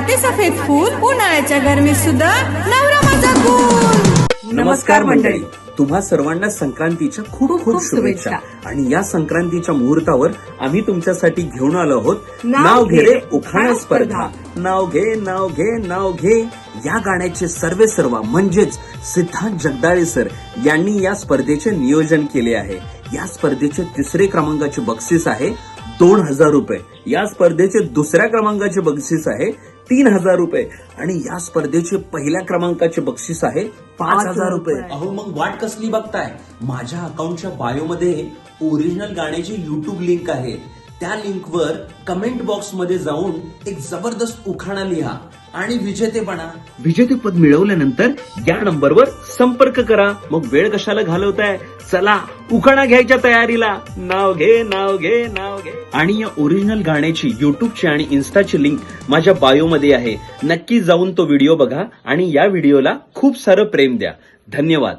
ते सफेद फूल, उन्हाळ्याच्या गरमीत सुद्धा नवरा माझा कूल. नमस्कार मंडळी, तुम्हा सर्वांना संक्रांतीच्या खूप खूप शुभेच्छा. आणि या संक्रांतीच्या मुहूर्तावर आम्ही तुमच्यासाठी घेऊन आलो आहोत नाव घे रे उखाणा स्पर्धा. नाव घे नाव घे नाव घे या गाण्याचे सर्वेसर्वा म्हणजेच सिद्धांत जगदाळे सर यांनी या स्पर्धेचे नियोजन केले आहे. या स्पर्धेचे तिसरे क्रमांकाचे बक्षीस आहे 2,000 रुपये. या स्पर्धेचे दुसऱ्या क्रमांकाचे बक्षीस आहे 3,000 रुपये आणि या स्पर्धेचे पहिल्या क्रमांकाचे बक्षीस आहे 5,000 रुपये. अहो मग वाट कसली बघताय, माझ्या अकाउंटच्या बायोमध्ये ओरिजिनल गाण्याची युट्यूब लिंक आहे. त्या लिंकवर कमेंट बॉक्स मध्ये जाऊन एक जबरदस्त उखाणा लिहा आणि विजेते बना. विजेतेपद मिळवल्यानंतर या नंबरवर संपर्क करा. मग वेळ कशाला घालवताय, चला उखाणा घ्यायच्या तयारीला. नाव घे नाव घे नाव घे. आणि या ओरिजिनल गाण्याची युट्यूबची आणि इन्स्टाची लिंक माझ्या बायो मध्ये आहे. नक्की जाऊन तो व्हिडिओ बघा आणि या व्हिडिओला खूप सारं प्रेम द्या. धन्यवाद.